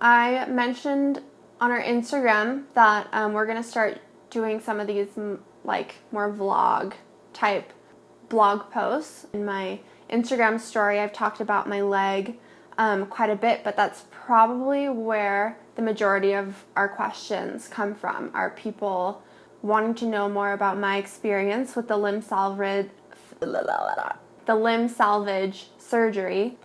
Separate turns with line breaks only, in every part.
I mentioned on our Instagram that we're going to start doing some of these like more vlog type blog posts. In my Instagram story, I've talked about my leg quite a bit, but that's probably where the majority of our questions come from, are people wanting to know more about my experience with the limb salvage surgery,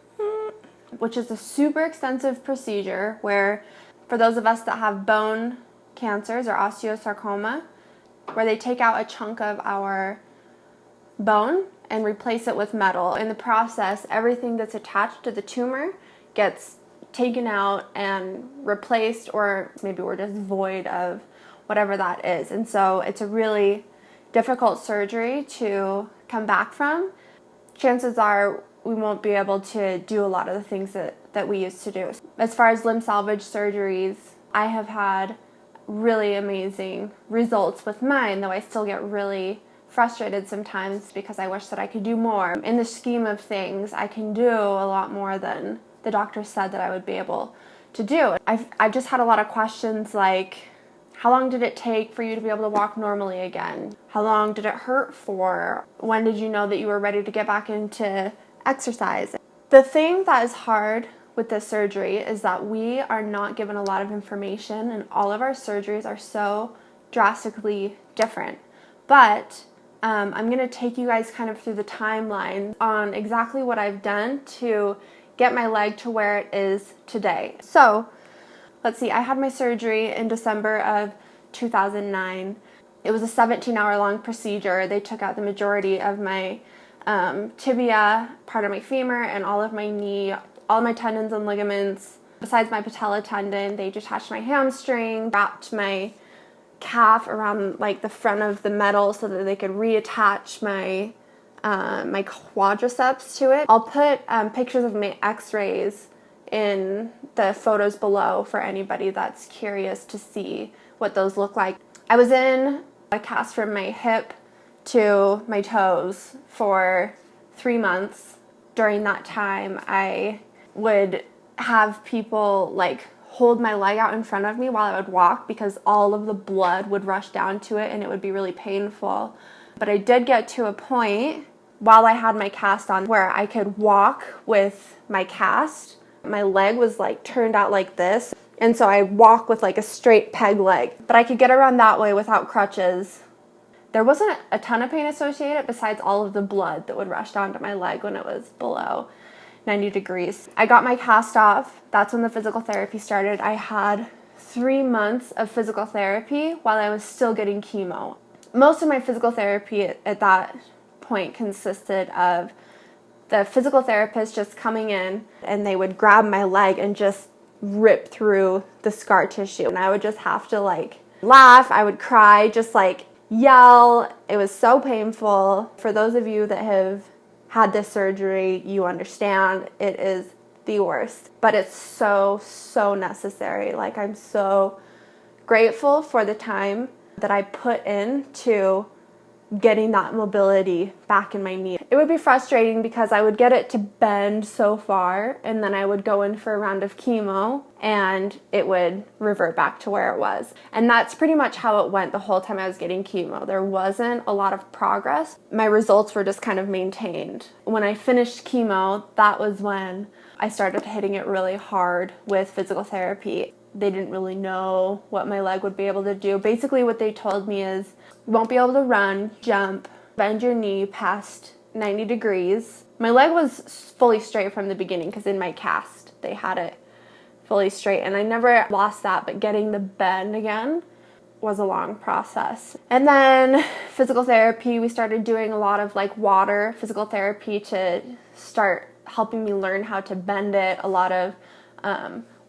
which is a super extensive procedure where, for those of us that have bone cancers or osteosarcoma, where they take out a chunk of our bone and replace it with metal. In the process, everything that's attached to the tumor gets taken out and replaced, or maybe we're just void of whatever that is. And so it's a really difficult surgery to come back from. Chances are we won't be able to do a lot of the things that we used to do. As far as limb salvage surgeries, I have had really amazing results with mine, though I still get really frustrated sometimes because I wish that I could do more. In the scheme of things, I can do a lot more than the doctor said that I would be able to do. I've just had a lot of questions like, how long did it take for you to be able to walk normally again? How long did it hurt for? When did you know that you were ready to get back into exercise? The thing that is hard with this surgery is that we are not given a lot of information, and all of our surgeries are so drastically different. But I'm going to take you guys kind of through the timeline on exactly what I've done to get my leg to where it is today. So let's see, I had my surgery in December of 2009. It was a 17-hour long procedure. They took out the majority of my tibia, part of my femur, and all of my knee, all of my tendons and ligaments. Besides my patella tendon, they detached my hamstring, wrapped my calf around like the front of the metal so that they could reattach my my quadriceps to it. I'll put pictures of my x-rays in the photos below for anybody that's curious to see what those look like. I was in a cast from my hip to my toes for 3 months. During that time, I would have people like hold my leg out in front of me while I would walk because all of the blood would rush down to it and it would be really painful. But I did get to a point while I had my cast on where I could walk with my cast. My leg was like turned out like this, and so I walk with like a straight peg leg. But I could get around that way without crutches. There wasn't a ton of pain associated besides all of the blood that would rush down to my leg when it was below 90 degrees. I got my cast off. That's when the physical therapy started. I had 3 months of physical therapy while I was still getting chemo. Most of my physical therapy at that point consisted of the physical therapist just coming in and they would grab my leg and just rip through the scar tissue. And I would just have to like laugh, I would cry, just like yell. It was so painful. For those of you that have had this surgery, you understand it is the worst, but it's so necessary. Like, I'm so grateful for the time that I put into getting that mobility back in my knee. It would be frustrating because I would get it to bend so far and then I would go in for a round of chemo and it would revert back to where it was. And that's pretty much how it went the whole time I was getting chemo. There wasn't a lot of progress. My results were just kind of maintained. When I finished chemo, that was when I started hitting it really hard with physical therapy. They didn't really know what my leg would be able to do. Basically what they told me is, you won't be able to run, jump, bend your knee past 90 degrees. My leg was fully straight from the beginning because in my cast they had it fully straight, and I never lost that, but getting the bend again was a long process. And then physical therapy, we started doing a lot of like water physical therapy to start helping me learn how to bend it, a lot of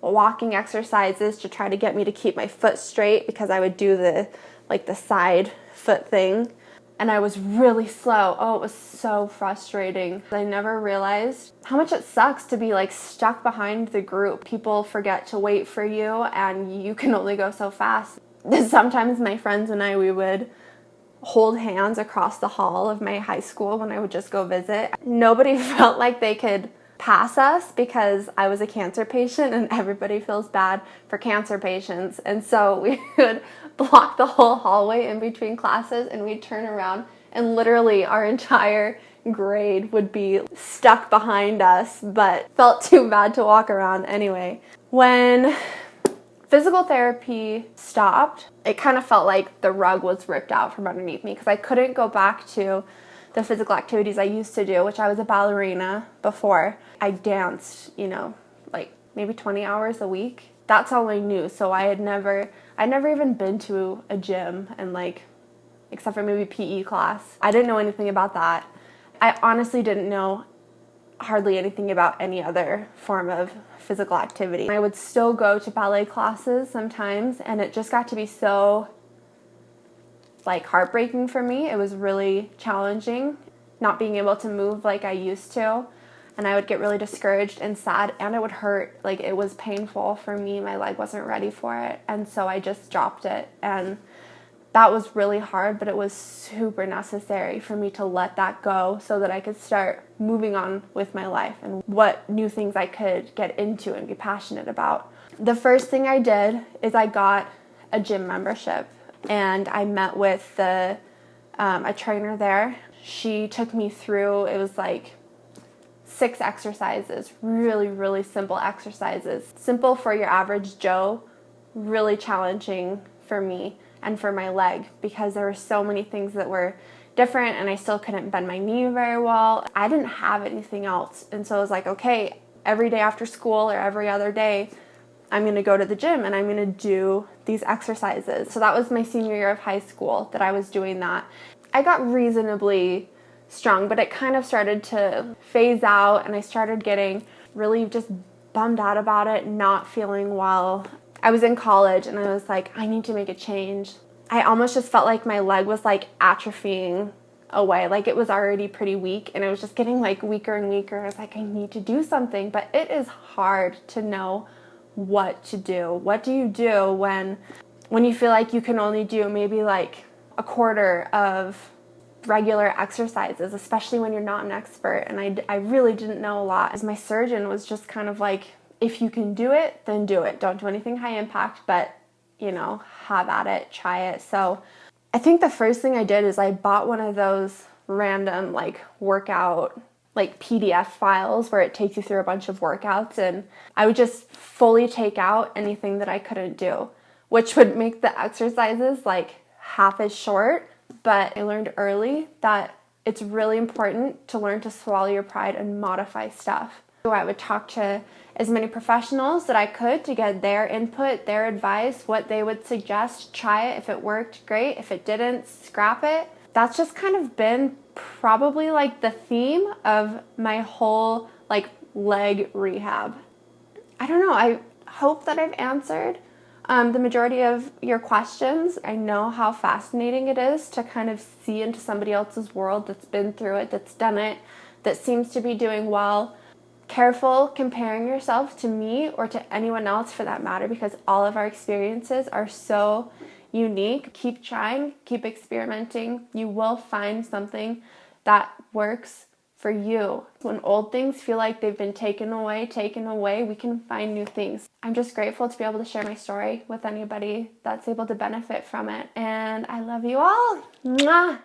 walking exercises to try to get me to keep my foot straight because I would do the side foot thing and I was really slow. Oh, it was so frustrating. I never realized how much it sucks to be like stuck behind the group. People forget to wait for you and you can only go so fast. Sometimes my friends and I, we would hold hands across the hall of my high school when I would just go visit. Nobody felt like they could pass us because I was a cancer patient and everybody feels bad for cancer patients. And so we would block the whole hallway in between classes and we'd turn around and literally our entire grade would be stuck behind us, but felt too bad to walk around anyway. When physical therapy stopped, it kind of felt like the rug was ripped out from underneath me because I couldn't go back to the physical activities I used to do, which I was a ballerina before. I danced, like maybe 20 hours a week. That's all I knew. So I'd never even been to a gym and except for maybe PE class. I didn't know anything about that. I honestly didn't know hardly anything about any other form of physical activity. I would still go to ballet classes sometimes, and it just got to be so heartbreaking for me. It was really challenging not being able to move like I used to, and I would get really discouraged and sad, and it would hurt. It was painful for me. My leg wasn't ready for it, and so I just dropped it, and that was really hard, but it was super necessary for me to let that go so that I could start moving on with my life and what new things I could get into and be passionate about. The first thing I did is I got a gym membership, and I met with a trainer there. She took me through, it was 6 exercises, really, really simple exercises. Simple for your average Joe, really challenging for me and for my leg because there were so many things that were different and I still couldn't bend my knee very well. I didn't have anything else. And so I was like, okay, every day after school or every other day, I'm going to go to the gym and I'm going to do these exercises. So that was my senior year of high school that I was doing that. I got reasonably strong, but it kind of started to phase out and I started getting really just bummed out about it, not feeling well. I was in college and I was like, I need to make a change. I almost just felt like my leg was atrophying away. It was already pretty weak and it was just getting weaker and weaker. I was like, I need to do something, but it is hard to know what to do. What do you do when you feel like you can only do maybe a quarter of regular exercises, especially when you're not an expert? And I really didn't know a lot, as my surgeon was just kind of if you can do it, then do it. Don't do anything high impact, but have at it, try it. So I think the first thing I did is I bought one of those random workout PDF files where it takes you through a bunch of workouts, and I would just fully take out anything that I couldn't do, which would make the exercises half as short. But I learned early that it's really important to learn to swallow your pride and modify stuff. So I would talk to as many professionals that I could to get their input, their advice, what they would suggest. Try it. If it worked, great. If it didn't, scrap it. That's just kind of been probably the theme of my whole leg rehab. I don't know. I hope that I've answered the majority of your questions. I know how fascinating it is to kind of see into somebody else's world that's been through it, that's done it, that seems to be doing well. Careful comparing yourself to me or to anyone else for that matter, because all of our experiences are so unique. Keep trying, keep experimenting. You will find something that works for you. When old things feel like they've been taken away, we can find new things. I'm just grateful to be able to share my story with anybody that's able to benefit from it. And I love you all. Mwah!